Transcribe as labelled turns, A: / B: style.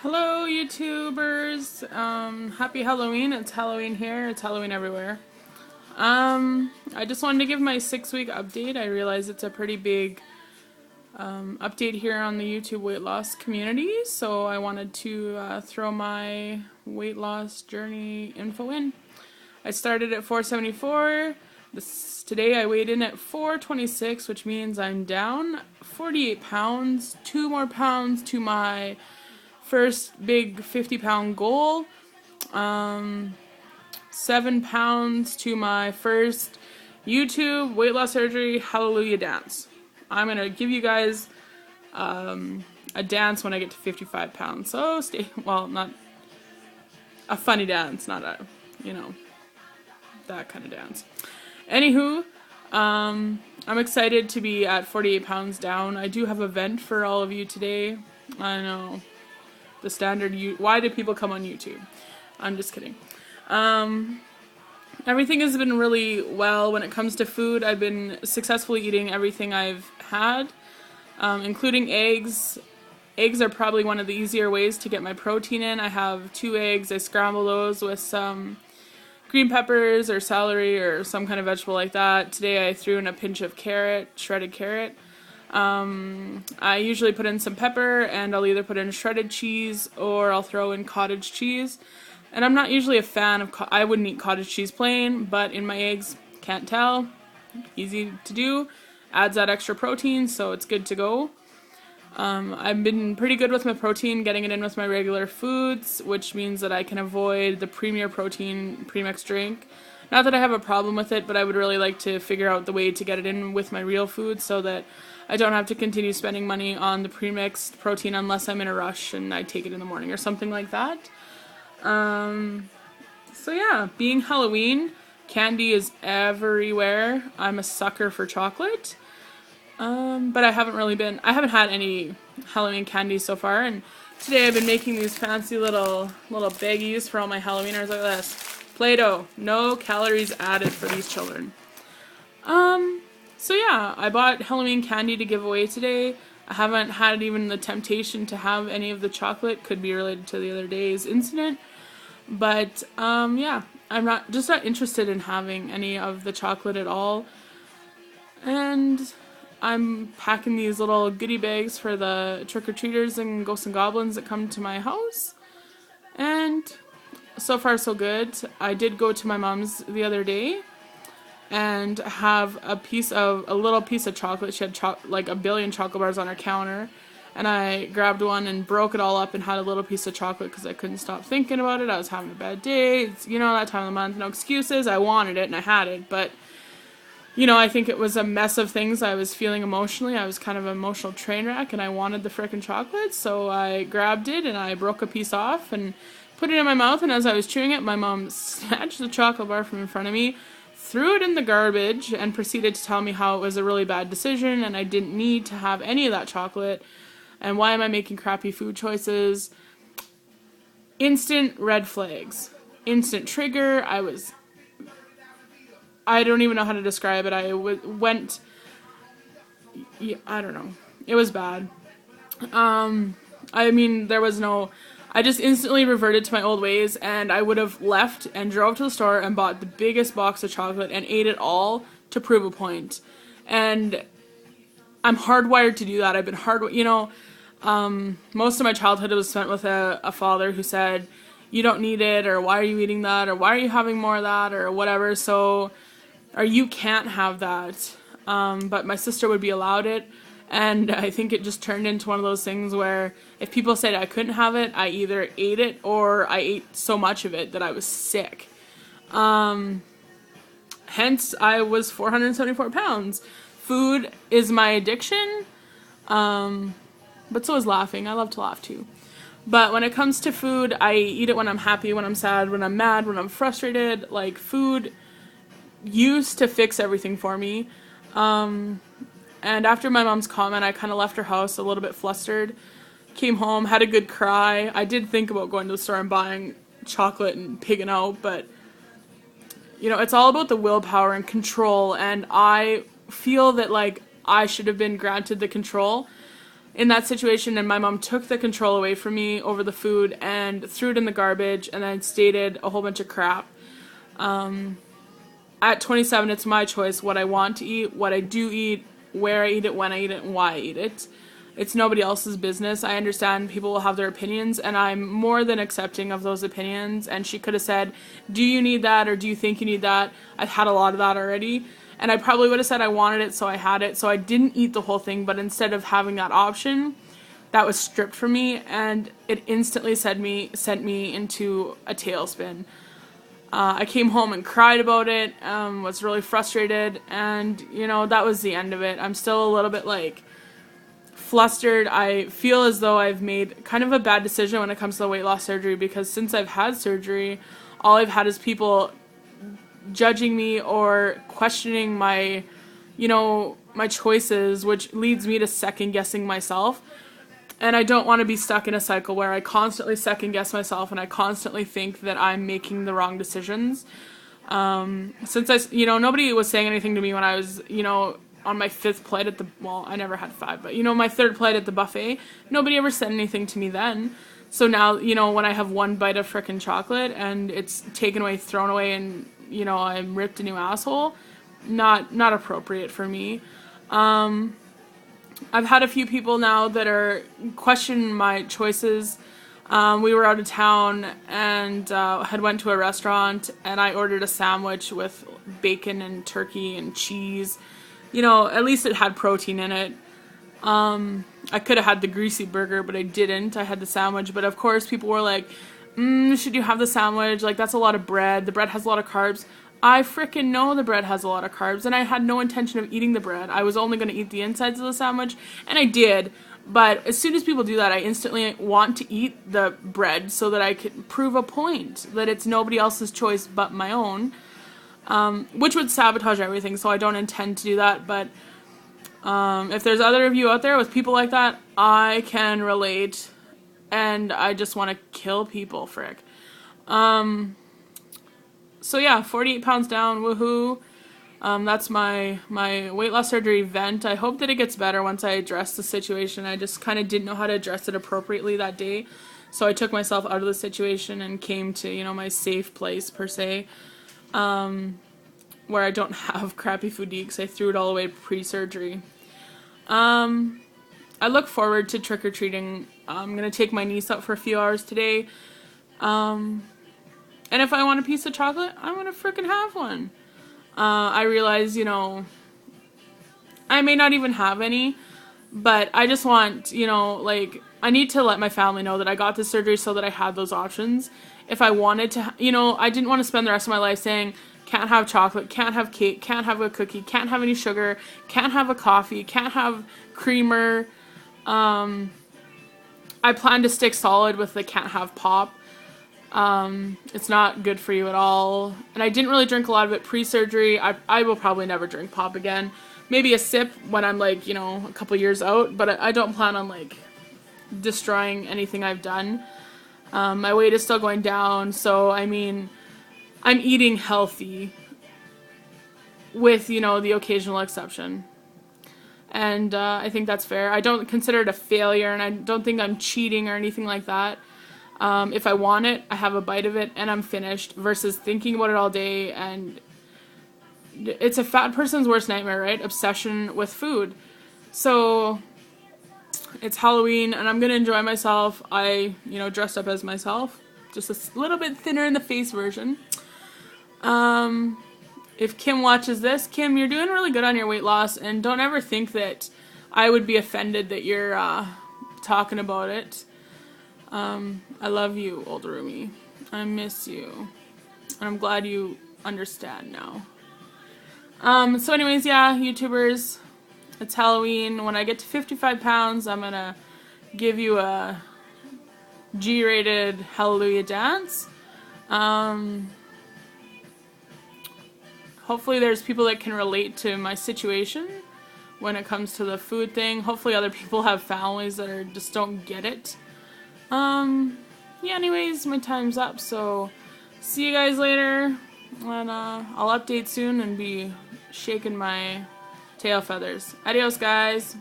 A: Hello, YouTubers. Happy Halloween. It's Halloween here. It's Halloween everywhere. I just wanted to give my 6-week update. I realize it's a pretty big update here on the YouTube weight loss community, so I wanted to throw my weight loss journey info in. I started at 474. Today I weighed in at 426, which means I'm down 48 pounds, 2 more pounds to my first big 50-pound goal, 7 pounds to my first YouTube weight loss surgery hallelujah dance. I'm going to give you guys a dance when I get to 55 pounds. So not a funny dance, not a, that kind of dance. Anywho, I'm excited to be at 48 pounds down. I do have a vent for all of you today. I know. The standard, why do people come on YouTube? I'm just kidding. Everything has been really well when it comes to food. I've been successfully eating everything I've had, including eggs. Eggs are probably one of the easier ways to get my protein in. I have 2 eggs. I scramble those with some green peppers or celery or some kind of vegetable like that. Today I threw in a pinch of shredded carrot. I usually put in some pepper, and I'll either put in shredded cheese or I'll throw in cottage cheese. And I'm not usually a fan of, I wouldn't eat cottage cheese plain, but in my eggs, can't tell. Easy to do. Adds that extra protein, so it's good to go. I've been pretty good with my protein, getting it in with my regular foods, which means that I can avoid the Premier Protein premix drink. Not that I have a problem with it, but I would really like to figure out the way to get it in with my real food so that I don't have to continue spending money on the premixed protein unless I'm in a rush and I take it in the morning or something like that. So yeah, being Halloween, candy is everywhere. I'm a sucker for chocolate. But I haven't had any Halloween candy so far, and today I've been making these fancy little baggies for all my Halloweeners like this. Play-Doh, no calories added for these children. So yeah, I bought Halloween candy to give away today. I haven't had even the temptation to have any of the chocolate. Could be related to the other day's incident. But yeah, I'm not interested in having any of the chocolate at all. And I'm packing these little goodie bags for the trick-or-treaters and ghosts and goblins that come to my house. And so far so good. I did go to my mom's the other day and have a little piece of chocolate. She had like a billion chocolate bars on her counter, and I grabbed one and broke it all up and had a little piece of chocolate because I couldn't stop thinking about it. I was having a bad day. It's, that time of the month. No excuses. I wanted it and I had it, but I think it was a mess of things I was feeling emotionally. I was kind of an emotional train wreck, and I wanted the frickin' chocolate, so I grabbed it and I broke a piece off and put it in my mouth, and as I was chewing it, my mom snatched the chocolate bar from in front of me, threw it in the garbage, and proceeded to tell me how it was a really bad decision and I didn't need to have any of that chocolate, and why am I making crappy food choices. Instant red flags. Instant trigger. I don't even know how to describe it. I don't know. It was bad. I just instantly reverted to my old ways, and I would have left and drove to the store and bought the biggest box of chocolate and ate it all to prove a point. And I'm hardwired to do that. I've been most of my childhood was spent with a father who said, you don't need it, or why are you eating that, or why are you having more of that, or whatever, or you can't have that. But my sister would be allowed it. And I think it just turned into one of those things where if people said I couldn't have it, I either ate it or I ate so much of it that I was sick. Hence, I was 474 pounds. Food is my addiction, but so is laughing. I love to laugh too. But when it comes to food, I eat it when I'm happy, when I'm sad, when I'm mad, when I'm frustrated. Like, food used to fix everything for me. And after my mom's comment, I kind of left her house a little bit flustered. Came home, had a good cry. I did think about going to the store and buying chocolate and pigging out, but it's all about the willpower and control, and I feel that I should have been granted the control in that situation, and my mom took the control away from me over the food and threw it in the garbage and then stated a whole bunch of crap. At 27, it's my choice what I want to eat, what I do eat, where I eat it, when I eat it, and why I eat it. It's nobody else's business. I understand people will have their opinions, and I'm more than accepting of those opinions. And she could have said, do you need that, or do you think you need that? I've had a lot of that already. And I probably would have said I wanted it, so I had it. So I didn't eat the whole thing, but instead of having that option, that was stripped from me, and it instantly sent me into a tailspin. I came home and cried about it, was really frustrated, and, you know, that was the end of it. I'm still a little bit, like, flustered. I feel as though I've made kind of a bad decision when it comes to the weight loss surgery, because since I've had surgery, all I've had is people judging me or questioning my, you know, my choices, which leads me to second guessing myself. And I don't want to be stuck in a cycle where I constantly second guess myself and I constantly think that I'm making the wrong decisions. Since nobody was saying anything to me when I was, you know, on my 5th plate at the, well, I never had 5, but, you know, my 3rd plate at the buffet, nobody ever said anything to me then. So now, you know, when I have one bite of frickin' chocolate and it's taken away, thrown away, and, you know, I'm ripped a new asshole, not appropriate for me. I've had a few people now that are questioning my choices. We were out of town and had went to a restaurant, and I ordered a sandwich with bacon and turkey and cheese. You know, at least it had protein in it. I could have had the greasy burger, but I didn't. I had the sandwich. But of course, people were like, should you have the sandwich? Like, that's a lot of bread. The bread has a lot of carbs. I frickin' know the bread has a lot of carbs, and I had no intention of eating the bread. I was only going to eat the insides of the sandwich, and I did. But as soon as people do that, I instantly want to eat the bread so that I can prove a point that it's nobody else's choice but my own, which would sabotage everything, so I don't intend to do that. But if there's other of you out there with people like that, I can relate, and I just want to kill people, frick. So yeah, 48 pounds down, woohoo. That's my weight loss surgery vent. I hope that it gets better once I address the situation. I just kind of didn't know how to address it appropriately that day. So I took myself out of the situation and came to, you know, my safe place, per se, where I don't have crappy food to eat because I threw it all away pre-surgery. I look forward to trick-or-treating. I'm going to take my niece out for a few hours today. And if I want a piece of chocolate, I'm going to frickin' have one. I realize, you know, I may not even have any, but I just want, you know, like, I need to let my family know that I got this surgery so that I had those options. If I wanted to, you know, I didn't want to spend the rest of my life saying, can't have chocolate, can't have cake, can't have a cookie, can't have any sugar, can't have a coffee, can't have creamer. I plan to stick solid with the can't have pop. It's not good for you at all. And I didn't really drink a lot of it pre-surgery. I will probably never drink pop again. Maybe a sip when I'm, like, you know, a couple years out, but I don't plan on, like, destroying anything I've done. My weight is still going down, so, I mean, I'm eating healthy with, you know, the occasional exception. And I think that's fair. I don't consider it a failure, and I don't think I'm cheating or anything like that. If I want it, I have a bite of it, and I'm finished, versus thinking about it all day. And it's a fat person's worst nightmare, right? Obsession with food. So it's Halloween, and I'm going to enjoy myself. I, you know, dressed up as myself. Just a little bit thinner in the face version. If Kim watches this, Kim, you're doing really good on your weight loss, and don't ever think that I would be offended that you're talking about it. I love you, old roomie. I miss you. And I'm glad you understand now. So anyways, yeah, YouTubers, it's Halloween. When I get to 55 pounds, I'm gonna give you a G-rated hallelujah dance. Hopefully there's people that can relate to my situation when it comes to the food thing. Hopefully other people have families that just don't get it. Yeah, anyways, my time's up, so see you guys later, and I'll update soon and be shaking my tail feathers. Adios, guys.